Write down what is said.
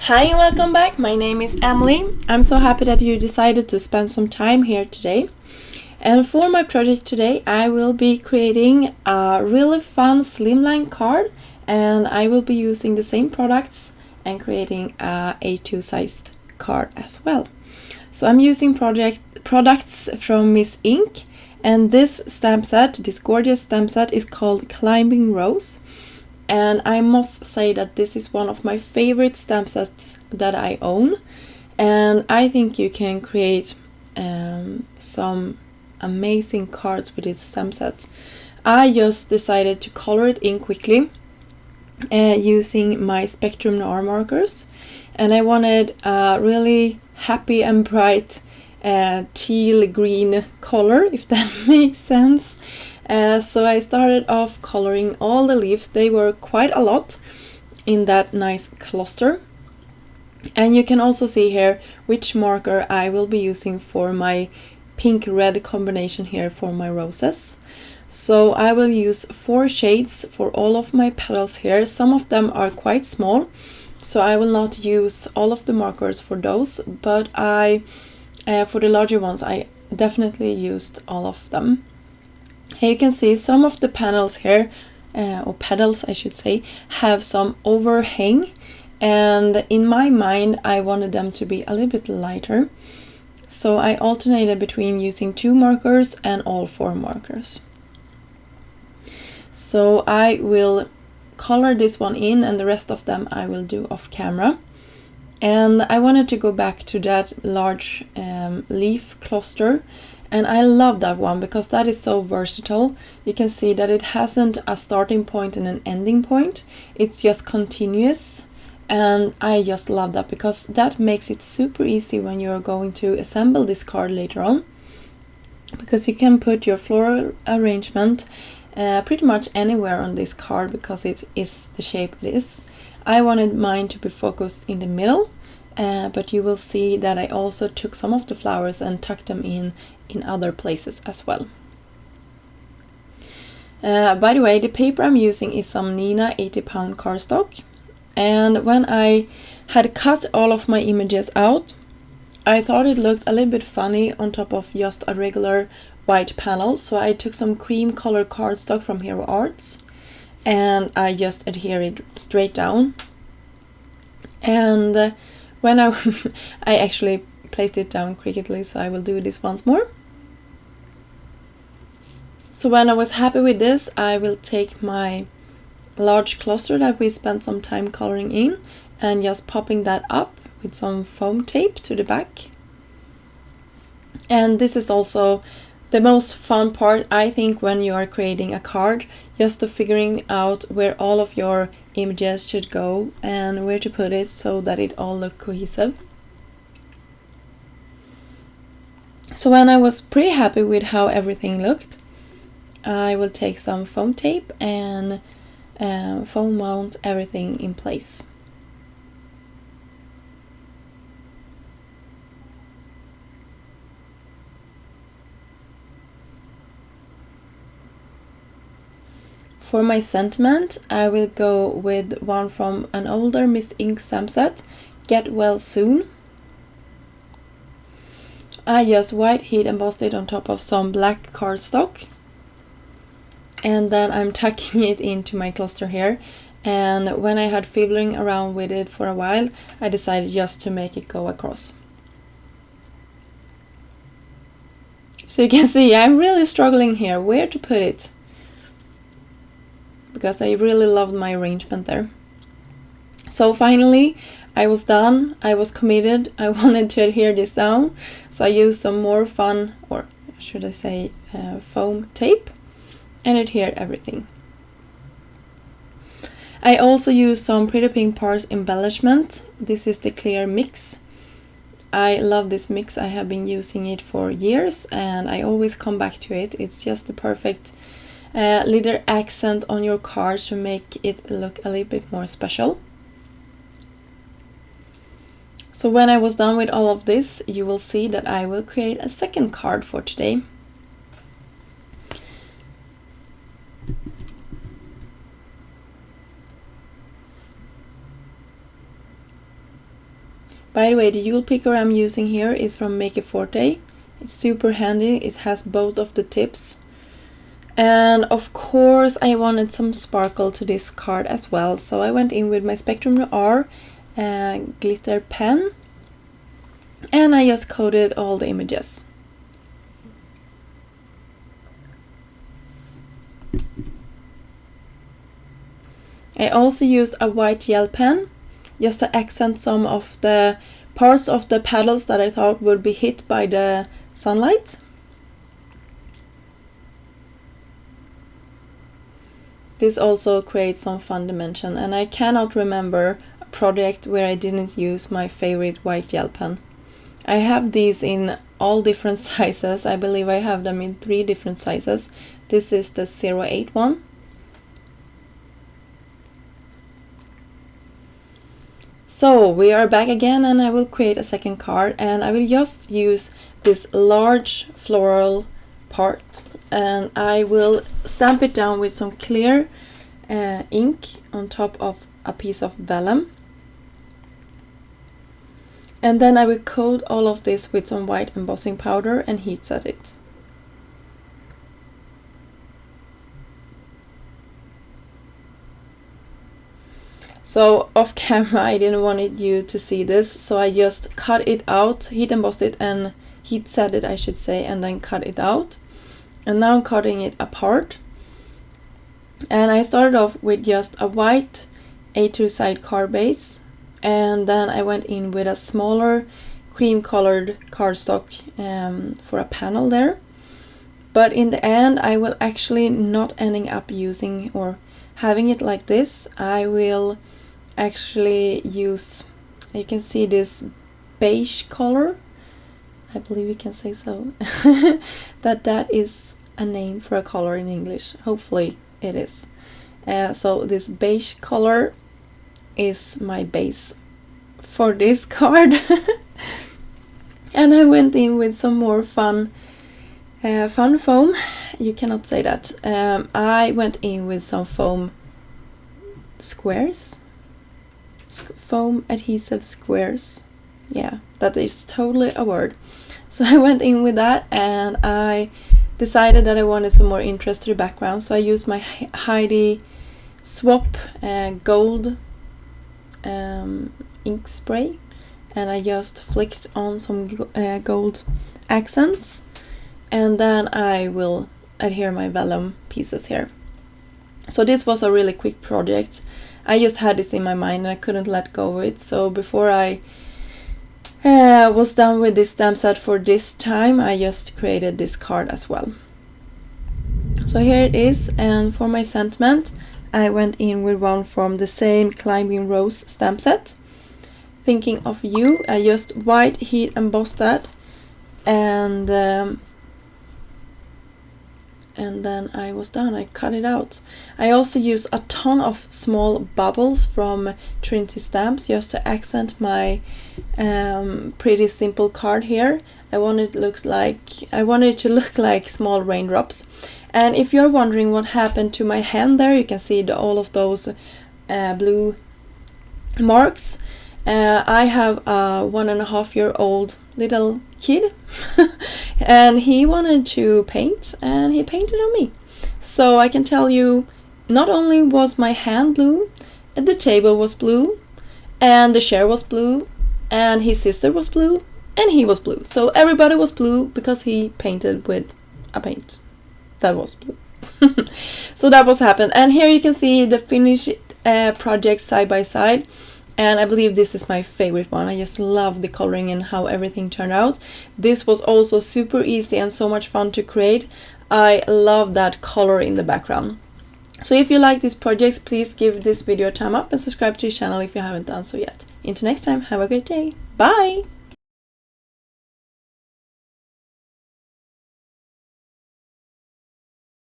Hi and welcome back. My name is Emily. I'm so happy that you decided to spend some time here today. And for my project today, I will be creating a really fun slimline card, and I will be using the same products and creating a A2 sized card as well. So I'm using products from Miss Ink, and this stamp set, this gorgeous stamp set, is called Climbing Rose. And I must say that this is one of my favorite stamp sets that I own, and I think you can create some amazing cards with this stamp set. I just decided to color it in quickly using my Spectrum Noir markers, and I wanted a really happy and bright teal green color, if that makes sense. So I started off coloring all the leaves. They were quite a lot in that nice cluster. And you can also see here which marker I will be using for my pink-red combination here for my roses. So I will use 4 shades for all of my petals here. Some of them are quite small, so I will not use all of the markers for those, but for the larger ones I definitely used all of them. Here you can see some of the panels here, or petals I should say, have some overhang, and in my mind I wanted them to be a little bit lighter. So I alternated between using 2 markers and all 4 markers. So I will color this one in, and the rest of them I will do off camera. And I wanted to go back to that large leaf cluster, and I love that one because that is so versatile. You can see that it hasn't a starting point and an ending point, it's just continuous. And I just love that because that makes it super easy when you're going to assemble this card later on, because you can put your floral arrangement pretty much anywhere on this card because it is the shape it is. I wanted mine to be focused in the middle, but you will see that I also took some of the flowers and tucked them in other places as well. By the way, the paper I'm using is some Neenah 80-pound cardstock, and when I had cut all of my images out, I thought it looked a little bit funny on top of just a regular white panel, so I took some cream colored cardstock from Hero Arts and I just adhered it straight down. And when I actually placed it down crookedly, so I will do this once more. So when I was happy with this, I will take my large cluster that we spent some time coloring in and just popping that up with some foam tape to the back. And this is also the most fun part, I think, when you are creating a card, just to figuring out where all of your images should go and where to put it so that it all look cohesive. So when I was pretty happy with how everything looked, I will take some foam tape and foam mount everything in place. For my sentiment, I will go with one from an older Miss Ink stamp set, Get Well Soon. I just white heat embossed it on top of some black cardstock, and then I'm tucking it into my cluster here. And when I had fiddling around with it for a while, I decided just to make it go across. So you can see I'm really struggling here where to put it, because I really loved my arrangement there. So finally I was done, I was committed, I wanted to adhere this down, so I used some more fun, or should I say foam tape, and adhered everything. I also used some Pretty Pink Parts embellishment. This is the clear mix. I love this mix, I have been using it for years and I always come back to it. It's just the perfect little accent on your cards to make it look a little bit more special. So when I was done with all of this, you will see that I will create a second card for today. By the way, the Yule picker I'm using here is from Make Forte. It's super handy, it has both of the tips. And of course I wanted some sparkle to this card as well, so I went in with my Spectrum Noir glitter pen, and I just coated all the images. I also used a white gel pen just to accent some of the parts of the petals that I thought would be hit by the sunlight. This also creates some fun dimension, and I cannot remember a project where I didn't use my favorite white gel pen. I have these in all different sizes. I believe I have them in 3 different sizes. This is the 08 one. So we are back again, and I will create a second card, and I will just use this large floral part, and I will stamp it down with some clear ink on top of a piece of vellum. And then I will coat all of this with some white embossing powder and heat set it. So off camera I didn't want you to see this, so I just cut it out, heat embossed it and heat set it, I should say, and then cut it out. And now I'm cutting it apart. And I started off with just a white A2 side card base, and then I went in with a smaller cream colored cardstock for a panel there. But in the end I will actually not ending up using or having it like this. I will actually use, you can see this beige color, I believe you can say so, that is a name for a color in English, hopefully it is. So this beige color is my base for this card. And I went in with some more fun foam. You cannot say that. I went in with some foam squares, foam adhesive squares. Yeah, that is totally a word. So I went in with that, and I decided that I wanted some more interest to the background, so I used my Heidi Swap gold ink spray, and I just flicked on some gold accents, and then I will adhere my vellum pieces here. So this was a really quick project. I just had this in my mind and I couldn't let go of it, so before I was done with this stamp set for this time, I just created this card as well. So here it is, and for my sentiment I went in with one from the same Climbing Rose stamp set. Thinking of you, I just white heat embossed that, and then I was done. I cut it out. I also used a ton of small bubbles from Trinity Stamps just to accent my pretty simple card here. I wanted it to look like small raindrops. And if you're wondering what happened to my hand there, you can see all of those blue marks. I have a 1.5-year-old little kid and he wanted to paint, and he painted on me. So I can tell you, not only was my hand blue, the table was blue, and the chair was blue, and his sister was blue, and he was blue. So everybody was blue because he painted with a paint that was blue. So that was happened, and here you can see the finished project side by side. And I believe this is my favorite one. I just love the coloring and how everything turned out. This was also super easy and so much fun to create. I love that color in the background. So if you like these projects, please give this video a thumb up and subscribe to the channel if you haven't done so yet. Until next time, have a great day. Bye!